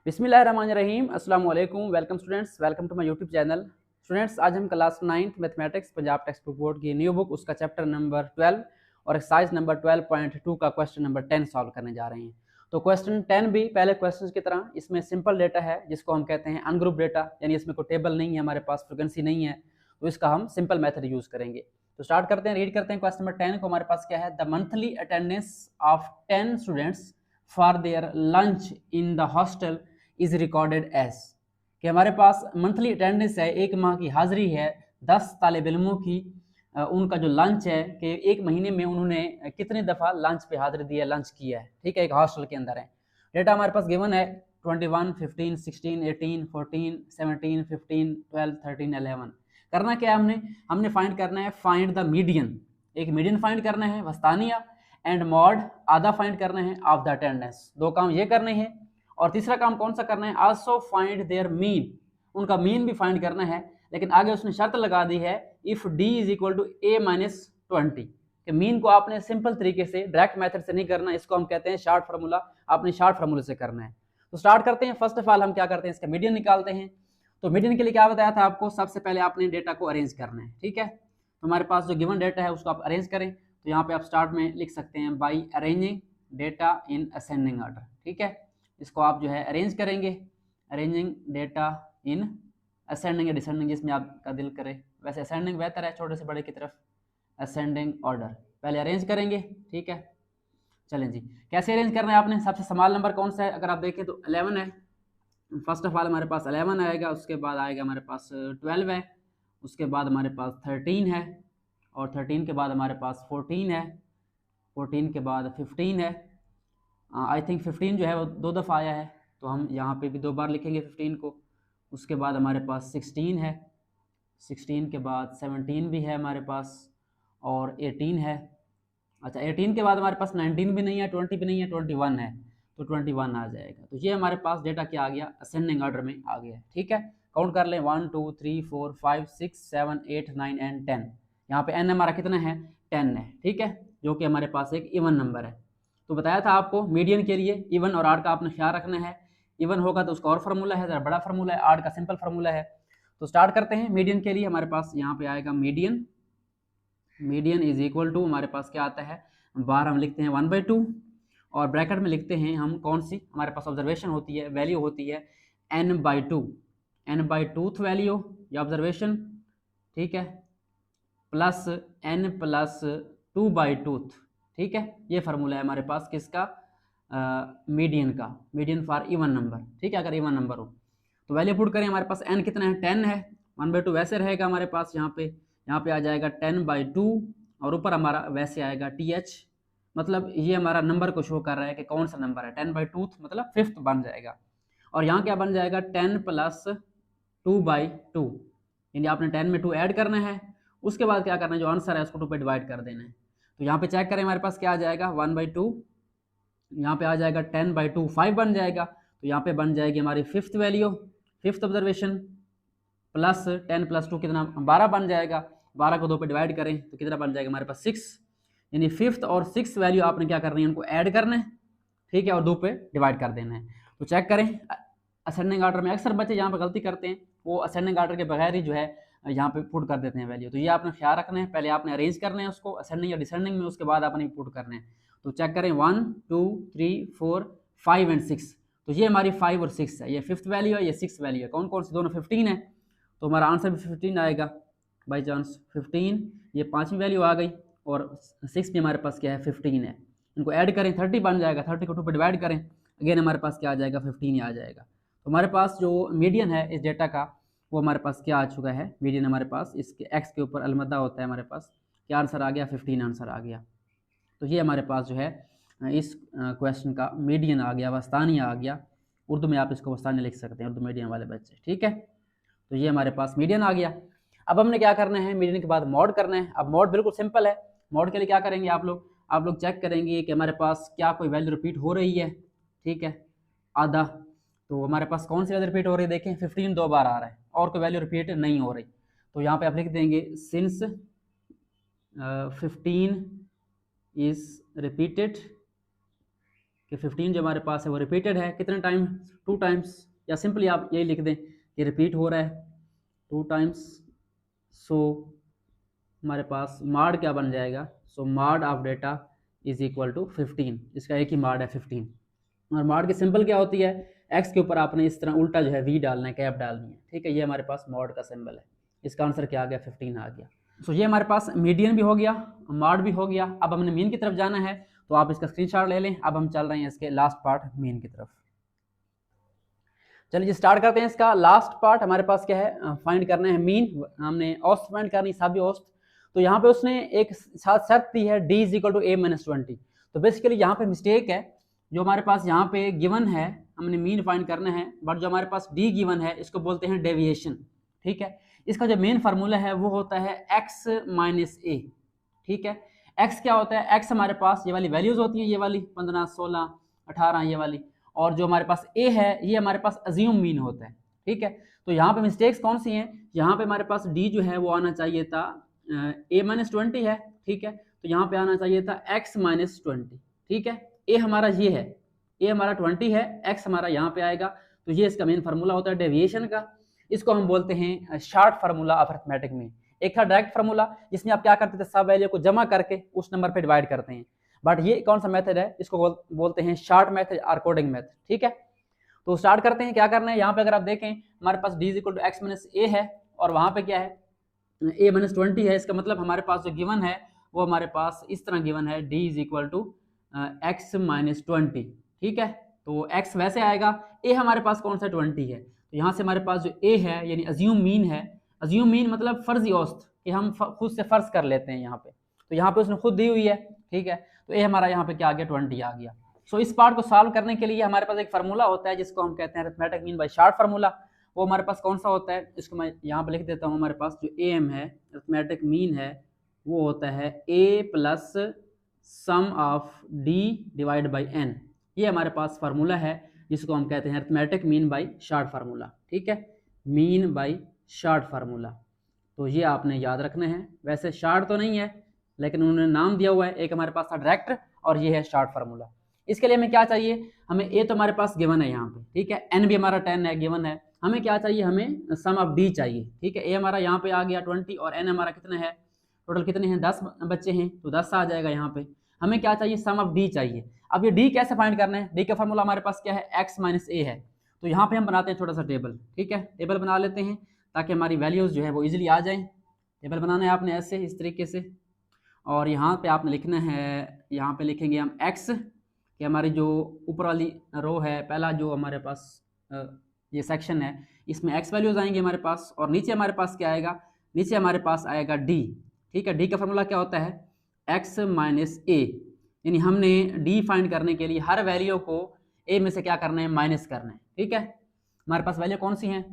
बिस्मिल्लाहिर्रहमानिर्रहीम, अस्सलाम वालेकुम। Welcome students, welcome to my YouTube channel. Students, आज हम class 9th mathematics Punjab text book board की न्यू बुक उसका चैप्टर नंबर 12 और एक्सरसाइज नंबर 12.2 का क्वेश्चन नंबर 10 सॉल्व करने जा रहे हैं। तो क्वेश्चन 10 भी पहले क्वेश्चन की तरह इसमें सिंपल डेटा है, जिसको हम कहते हैं अनग्रुप डेटा, यानी इसमें कोई टेबल नहीं है, हमारे पास फ्रीक्वेंसी नहीं है, तो इसका हम सिंपल मेथड यूज करेंगे। तो स्टार्ट करते हैं, रीड करते हैं क्वेश्चन नंबर 10 को। हमारे पास क्या है, the monthly attendance of 10 students for their lunch in the hostel is recorded as, कि हमारे पास मंथली अटेंडेंस है, एक माह की हाजिरी है 10 तालिब इल्मों की, उनका जो लंच है कि एक महीने में उन्होंने कितने दफ़ा लंच पे हाजिरी दी है, लंच किया है, ठीक है, एक हॉस्टल के अंदर है। डेटा हमारे पास गिवन है 21, 15, 16, 18, 14, 17, 15, 12, 13, 11। करना क्या है, हमने फाइंड करना है, फाइंड द मीडियन, एक मीडियन फाइंड करना है वस्तानिया, एंड मॉड आधा फाइंड करना है ऑफ द अटेंडेंस। दो काम ये करने हैं, और तीसरा काम कौन सा करना है, आल्सो फाइंड देयर मीन, उनका मीन भी फाइंड करना है। लेकिन आगे उसने शर्त लगा दी है, if D is equal to A minus 20, कि मीन को आपने सिंपल तरीके से डायरेक्ट मेथड से नहीं करना, इसको हम कहते हैं शॉर्ट फार्मूला, आपने शॉर्ट फार्मूले से करना है। तो स्टार्ट करते हैं। फर्स्ट ऑफ ऑल हम क्या करते हैं, इसका मीडियन निकालते हैं। तो मीडियन के लिए क्या बताया था आपको, सबसे पहले आपने डेटा को अरेंज करना है, ठीक है। तो हमारे पास जो गिवन डेटा है उसको आप अरेंज करें। तो यहाँ पे आप स्टार्ट में लिख सकते हैं by arranging data in ascending order, ठीक है। इसको आप जो है अरेंज करेंगे, अरेंजिंग डेटा इन असेंडिंग या डिसेंडिंग, जिसमें आपका दिल करे, वैसे असेंडिंग बेहतर है छोटे से बड़े की तरफ, असेंडिंग ऑर्डर पहले अरेंज करेंगे, ठीक है। चलें जी, कैसे अरेंज करना है आपने, सबसे स्मॉल नंबर कौन सा है, अगर आप देखें तो 11 है। फर्स्ट ऑफ ऑल हमारे पास 11 आएगा, उसके बाद आएगा हमारे पास 12 है, उसके बाद हमारे पास 13 है, और 13 के बाद हमारे पास 14 है, 14 के बाद 15 है। आई थिंक 15 जो है वो 2 दफ़ा आया है, तो हम यहाँ पे भी 2 बार लिखेंगे 15 को। उसके बाद हमारे पास 16 है, 16 के बाद 17 भी है हमारे पास, और 18 है। अच्छा, 18 के बाद हमारे पास 19 भी नहीं है, 20 भी नहीं है, 21 है, तो 21 आ जाएगा। तो ये हमारे पास डेटा क्या आ गया, असेंडिंग ऑर्डर में आ गया, ठीक है। काउंट कर लें, 1 2 3 4 5 6 7 8 9 एंड 10। यहाँ पे n हमारा कितना है, 10 है, ठीक है, जो कि हमारे पास एक इवन नंबर है। तो बताया था आपको मीडियन के लिए इवन और आड का आपने ख्याल रखना है। इवन होगा तो उसका और फार्मूला है, ज़रा बड़ा फार्मूला है, आड का सिंपल फार्मूला है। तो स्टार्ट करते हैं। मीडियन के लिए हमारे पास यहाँ पे आएगा median, median is equal to हमारे पास क्या आता है, बार हम लिखते हैं 1/2, और ब्रैकेट में लिखते हैं हम कौन सी, हमारे पास ऑब्जर्वेशन होती है, वैल्यू होती है n/2, n/2th वैल्यू या ऑब्जर्वेशन, ठीक है, प्लस n+2/2, ठीक है। ये फार्मूला है हमारे पास किसका, मीडियन का, मीडियन फॉर इवन नंबर, ठीक है, अगर इवन नंबर हो। तो वैल्यू पुट करें, हमारे पास n कितना है, 10 है, 1/2 वैसे रहेगा हमारे पास, यहाँ पे आ जाएगा 10/2, और ऊपर हमारा वैसे आएगा th, मतलब ये हमारा नंबर को शो कर रहा है कि कौन सा नंबर है, 10/2 मतलब 5th बन जाएगा। और यहाँ क्या बन जाएगा, 10 + 2/2, यानी आपने 10 में 2 ऐड करना है, उसके बाद क्या करना है, जो आंसर है उसको 2 पे डिवाइड कर देना है। तो यहाँ पे चेक करें, हमारे पास क्या आ जाएगा, 1/2, यहाँ पे आ जाएगा 10/2 5 बन जाएगा, तो यहाँ पे बन जाएगी हमारी 5th value, 5th observation, plus 10 + 2 कितना, 12 बन जाएगा। 12 को 2 पे डिवाइड करें तो कितना बन जाएगा हमारे पास 6, यानी 5th और 6th वैल्यू आपने क्या करनी है, उनको ऐड करना है, ठीक है, और 2 पे डिवाइड कर देना है। तो चेक करें, असेंडिंग ऑर्डर में अक्सर बच्चे यहाँ पर गलती करते हैं, वो असेंडिंग ऑर्डर के बगैर ही जो है यहाँ पे पुट कर देते हैं वैल्यू। तो ये आपने ख्याल रखना है, पहले आपने अरेंज करना है उसको असेंडिंग या डिसेंडिंग में, उसके बाद आपने पुट करना है। तो चेक करें, 1 2 3 4 5 एंड 6, तो ये हमारी 5 और 6 है, ये 5th वैल्यू है, ये 6th वैल्यू है, कौन कौन सी, दोनों 15 है, तो हमारा आंसर भी 15 आएगा बाई चांस, 15, ये 5वीं वैल्यू आ गई, और 6 भी हमारे पास क्या है, 15 है। इनको ऐड करें 30 बन जाएगा, 30 को 2 पे डिवाइड करें, अगेन हमारे पास क्या आ जाएगा, 15 ही आ जाएगा। तो हमारे पास जो मीडियन है इस डेटा का, वो हमारे पास क्या आ चुका है, मीडियन हमारे पास इसके एक्स के ऊपर अलमदा होता है, हमारे पास क्या आंसर आ गया, 15 आंसर आ गया। तो ये हमारे पास जो है इस क्वेश्चन का मीडियन आ गया, वस्तानिया आ गया, उर्दू में आप इसको वस्तानिया लिख सकते हैं, उर्दू मीडियम वाले बच्चे, ठीक है। तो ये हमारे पास मीडियन आ गया। अब हमने क्या करना है, मीडियन के बाद मॉड करना है। अब मॉड बिल्कुल सिंपल है। मॉड के लिए क्या करेंगे, आप लोग चेक करेंगे कि हमारे पास क्या कोई वैल्यू रिपीट हो रही है, ठीक है, आधा। तो हमारे पास कौन सी वैल्यू रिपीट हो रही है, देखें 15 2 बार आ रहा है, और कोई वैल्यू रिपीट नहीं हो रही। तो यहाँ पे आप लिख देंगे सिंस 15 इज रिपीटेड, कि 15 जो हमारे पास है वो रिपीटेड है कितने टाइम, 2 टाइम्स, या सिंपली आप यही लिख दें कि रिपीट हो रहा है 2 टाइम्स। सो हमारे पास माड क्या बन जाएगा, so mode of data is equal to 15, इसका एक ही माड है 15। और माड की सिंपल क्या होती है, एक्स के ऊपर आपने इस तरह उल्टा जो है वी डालना है, कैप डालनी है, ठीक है। ये हमारे पास मॉड का सिंबल है, इसका आंसर क्या आ गया, 15 आ गया। सो ये हमारे पास मीडियन भी हो गया, मॉड भी हो गया। अब हमने मीन की तरफ जाना है, तो आप इसका स्क्रीनशॉट ले लें। अब हम चल रहे हैं इसके लास्ट पार्ट मीन की तरफ। चलिए स्टार्ट करते हैं इसका लास्ट पार्ट। हमारे पास क्या है, फाइंड करना है मीन, हमने औसत फाइंड करनी, साबी औसत। तो यहाँ पे उसने एक साथ शर्त दी है d is equal to a-20। तो बेसिकली यहाँ पे मिस्टेक है, जो हमारे पास यहाँ पे गिवन है, हमने मीन फाइंड करना है, बट जो हमारे पास d गिवन है इसको बोलते हैं डेविएशन, ठीक है। इसका जो मेन फार्मूला है वो होता है x माइनस a, ठीक है। x क्या होता है, x हमारे पास ये वाली वैल्यूज होती है, ये वाली 15, 16, 18 ये वाली, और जो हमारे पास a है ये हमारे पास अज्यूम मीन होता है, ठीक है। तो यहाँ पे मिस्टेक्स कौन सी हैं, यहाँ पे हमारे पास d जो है वो आना चाहिए था a-20 है, ठीक है। तो यहाँ पे आना चाहिए था x-20, ठीक है। a हमारा ये है, a हमारा 20 है, x हमारा यहाँ पे आएगा। तो ये इसका मेन फार्मूला होता है डेविएशन का, इसको हम बोलते हैं short formula of arithmetic mean. एक था डायरेक्ट फार्मूला जिसमें आप क्या करते थे, सब वैल्यू को जमा करके उस नंबर पे डिवाइड करते हैं, बट ये कौन सा मेथड है, इसको बोलते हैं शॉर्ट मेथड और कोडिंग मेथड, ठीक है। तो स्टार्ट करते हैं, क्या करना है, यहाँ पे अगर आप देखें हमारे पास d equal to x minus a है, और वहाँ पे क्या है a-20 है। इसका मतलब हमारे पास जो गिवन है वो हमारे पास इस तरह गिवन है, d is equal to x-20, ठीक है। तो x वैसे आएगा, a हमारे पास कौन सा 20 है, तो यहाँ से हमारे पास जो a है यानी अज्यूम मीन है, अज्यूम मीन मतलब फर्जी औसत, कि हम खुद से फर्ज कर लेते हैं यहाँ पे, तो यहाँ पे उसने खुद दी हुई है, ठीक है। तो a हमारा यहाँ पे क्या आ गया, 20 आ गया। सो इस पार्ट को सॉल्व करने के लिए हमारे पास एक फार्मूला होता है जिसको हम कहते हैं arithmetic mean by short formula. वो हमारे पास कौन सा होता है, इसको मैं यहाँ पे लिख देता हूँ। हमारे पास जो am है, अरिथमेटिक मीन है, वो होता है a plus sum of d divide by n। ये हमारे पास फार्मूला है जिसको हम कहते हैं arithmetic mean by short formula, ठीक है, मीन बाई शॉर्ट फार्मूला। तो ये आपने याद रखना है। वैसे शॉर्ट तो नहीं है, लेकिन उन्होंने नाम दिया हुआ है, एक हमारे पास था डायरेक्ट और ये है शॉर्ट फार्मूला। इसके लिए हमें क्या चाहिए, हमें a तो हमारे पास गिवन है यहाँ पे, ठीक है, n भी हमारा 10 है, गिवन है। हमें क्या चाहिए, हमें सम ऑफ d चाहिए, ठीक है। a हमारा यहाँ पे आ गया 20 और n हमारा कितना है, टोटल कितने हैं, 10 बच्चे हैं, तो 10 आ जाएगा यहाँ पे। हमें क्या चाहिए, सम ऑफ d चाहिए। अब ये d कैसे फाइंड करना है, d का फॉर्मूला हमारे पास क्या है, x माइनस a है। तो यहाँ पे हम बनाते हैं थोड़ा सा टेबल, ठीक है, टेबल बना लेते हैं ताकि हमारी वैल्यूज जो है वो इजिली आ जाएं। टेबल बनाना है आपने ऐसे, इस तरीके से, और यहाँ पे आपने लिखना है, यहाँ पे लिखेंगे हम x, कि हमारी जो ऊपर वाली रो है, पहला जो हमारे पास ये सेक्शन है, इसमें x वैल्यूज आएंगे हमारे पास, और नीचे हमारे पास क्या आएगा, नीचे हमारे पास आएगा d, ठीक है। d का फॉर्मूला क्या होता है, x माइनस a, यानी हमने d फाइंड करने के लिए हर वैल्यू को a में से क्या करना है, माइनस करना है, ठीक है। हमारे पास वैल्यू कौन सी हैं,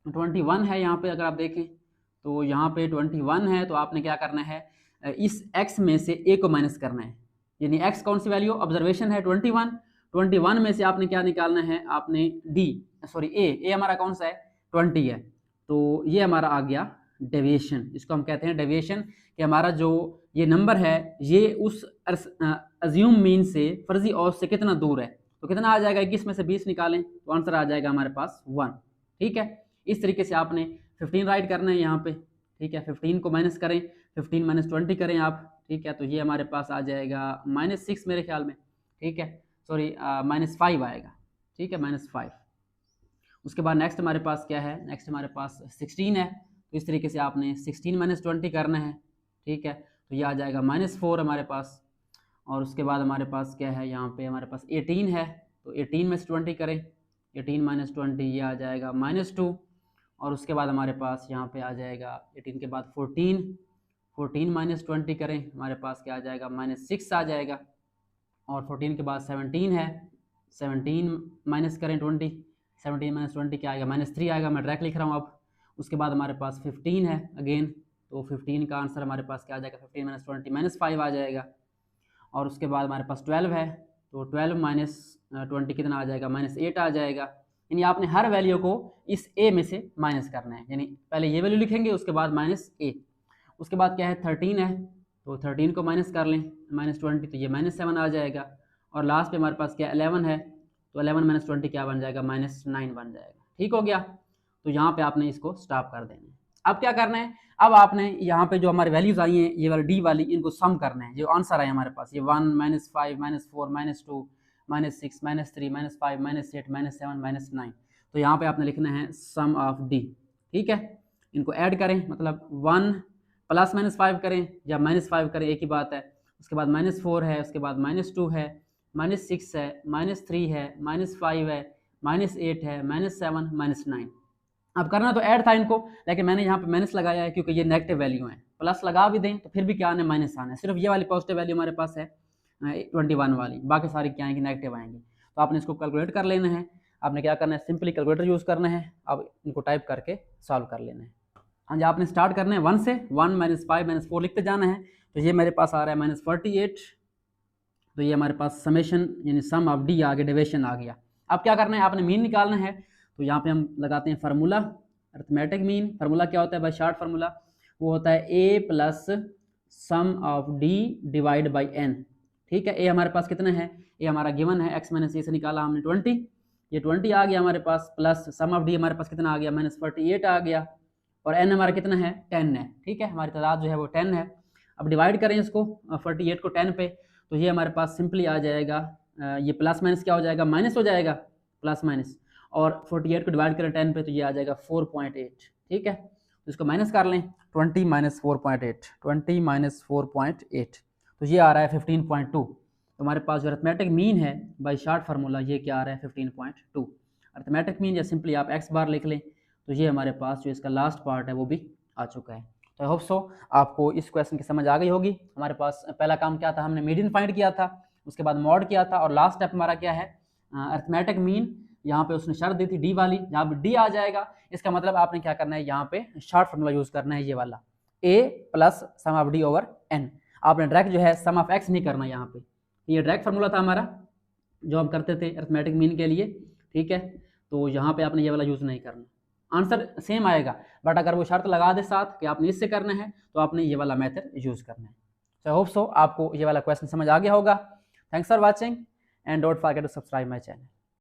21 है यहाँ पे, अगर आप देखें तो यहाँ पे 21 है, तो आपने क्या करना है, इस x में से a को माइनस करना है, यानी x कौन सी वैल्यू, ऑब्जर्वेशन है 21 में से आपने क्या निकालना है, आपने a हमारा कौन सा है, 20 है। तो ये हमारा आ गया डेविएशन, इसको हम कहते हैं डेविएशन, कि हमारा जो ये नंबर है ये उस अज्यूम मीन से, फर्जी औसत से कितना दूर है। तो कितना आ जाएगा, 21 में से 20 निकालें तो आंसर आ जाएगा हमारे पास 1, ठीक है। इस तरीके से आपने 15 राइट करना है यहाँ पे, ठीक है। 15 को माइनस करें, 15 माइनस 20 करें आप, ठीक है। तो ये हमारे पास आ जाएगा -6 मेरे ख्याल में, ठीक है, सॉरी -5 आएगा, ठीक है, -5। उसके बाद नेक्स्ट हमारे पास क्या है, नेक्स्ट हमारे पास 16 है। तो इस तरीके से आपने 16 माइनस 20 करना है, ठीक है। तो ये आ जाएगा -4 हमारे पास। और उसके बाद हमारे पास क्या है, यहाँ पे हमारे पास 18 है, तो 18 में से 20 करें, 18 माइनस 20 ये आ जाएगा -2। और उसके बाद हमारे पास यहाँ पे आ जाएगा 18 के बाद 14 माइनस 20 करें, हमारे पास क्या आ जाएगा, -6 आ जाएगा। और 14 के बाद 17 है, 17 माइनस करें 20, 17 माइनस 20 क्या आएगा, -3 आएगा, मैं डायरेक्ट लिख रहा हूँ अब। उसके बाद हमारे पास 15 है अगेन, तो 15 का आंसर हमारे पास क्या आ जाएगा, 15 माइनस 20 -5 आ जाएगा। और उसके बाद हमारे पास 12 है, तो 12 माइनस 20 कितना आ जाएगा, -8 आ जाएगा। यानी आपने हर वैल्यू को इस a में से माइनस करना है, यानी पहले ये वैल्यू लिखेंगे, उसके बाद -a। उसके बाद क्या है, 13 है, तो 13 को माइनस कर लें, -20 तो ये -7 आ जाएगा। और लास्ट पे हमारे पास क्या 11 है, तो 11 माइनस 20 क्या बन जाएगा, -9 बन जाएगा। ठीक हो गया, तो यहाँ पे आपने इसको स्टॉप कर देना है। अब क्या करना है, अब आपने यहाँ पे जो हमारी वैल्यूज आई हैं ये वाली डी वाली, इनको सम करना है। जो आंसर आए हमारे पास ये 1 -5 -4 -2 -6 -3 -5 -8 -7 -9, तो यहाँ पे आपने लिखना है सम ऑफ डी। ठीक है, इनको ऐड करें, मतलब 1 प्लस -5 करें या -5 करें, एक ही बात है। उसके बाद -4 है, उसके बाद -2 है, -6 है, -3 है, -5 है, -8 है, -7 -9। अब करना तो ऐड था इनको, लेकिन मैंने यहाँ पे माइनस लगाया है क्योंकि ये नेगेटिव वैल्यू है। प्लस लगा भी दें तो फिर भी क्या आना है, माइनस आना है। सिर्फ ये वाली पॉजिटिव वैल्यू हमारे पास है 21 वाली, बाकी सारी क्या आएंगी, नेगेटिव आएंगी। तो आपने इसको कैलकुलेट कर लेना है। आपने क्या करना है, सिंपली कैलकुलेटर यूज़ करना है। अब इनको टाइप करके सॉल्व कर लेना है। हाँ जी, आपने स्टार्ट करना है 1 से, 1 -5 -4 लिखते जाना है। तो ये मेरे पास आ रहा है -48, तो ये हमारे पास समेशन यानी सम ऑफ डी आ गया, डेविएशन आ गया। अब क्या करना है, आपने मीन निकालना है। तो यहाँ पे हम लगाते हैं फार्मूला, अर्थमेटिक मीन। फार्मूला क्या होता है भाई, शॉर्ट फार्मूला वो होता है a plus sum of d divide by n. ठीक है, ए हमारे पास कितना है, ए हमारा गिवन है, एक्स माइनस ए से निकाला हमने 20, ये 20 आ गया हमारे पास, प्लस सम ऑफ डी हमारे पास कितना आ गया, -48 आ गया, और एन हमारा कितना है, 10 है। ठीक है, हमारी तादाद जो है वो 10 है। अब डिवाइड करें इसको 48 को 10 पे, तो ये हमारे पास सिंपली आ जाएगा, ये प्लस माइनस क्या हो जाएगा, माइनस हो जाएगा, प्लस माइनस, और 48 को डिवाइड करें 10 पे तो ये आ जाएगा 4.8। ठीक है, तो इसको माइनस कर लें, 20 - 4.8, 20 - 4.8, तो ये आ रहा है 15.2। तो हमारे पास जो अर्थमेटिक मीन है बाई शॉर्ट फार्मूला ये क्या आ रहा है, 15.2 अर्थमेटिक मीन। या सिंपली आप एक्स बार लिख लें, तो ये हमारे पास जो इसका लास्ट पार्ट है वो भी आ चुका है। तो आई होप सो आपको इस क्वेश्चन की समझ आ गई होगी। हमारे पास पहला काम क्या था, हमने मीडियन फाइंड किया था, उसके बाद मॉड किया था, और लास्ट स्टेप हमारा क्या है, अर्थमेटिक मीन। यहाँ पे उसने शर्त दी थी डी वाली, यहाँ पे डी आ जाएगा, इसका मतलब आपने क्या करना है, यहाँ पे शॉर्ट फार्मूला यूज करना है, ये वाला a plus sum of d over n. आपने डायरेक्ट जो है सम ऑफ एक्स नहीं करना यहाँ पे, ये डायरेक्ट फार्मूला था हमारा जो हम करते थे अर्थमेटिक मीन के लिए। ठीक है, तो यहाँ पे आपने ये वाला यूज नहीं करना, आंसर सेम आएगा, बट अगर वो शर्त लगा दे साथ कि आपने इससे करना है तो आपने ये वाला मेथड यूज करना है। सो आई होप सो आपको ये वाला क्वेश्चन समझ आ गया होगा। Thanks for watching and don't forget to subscribe my channel.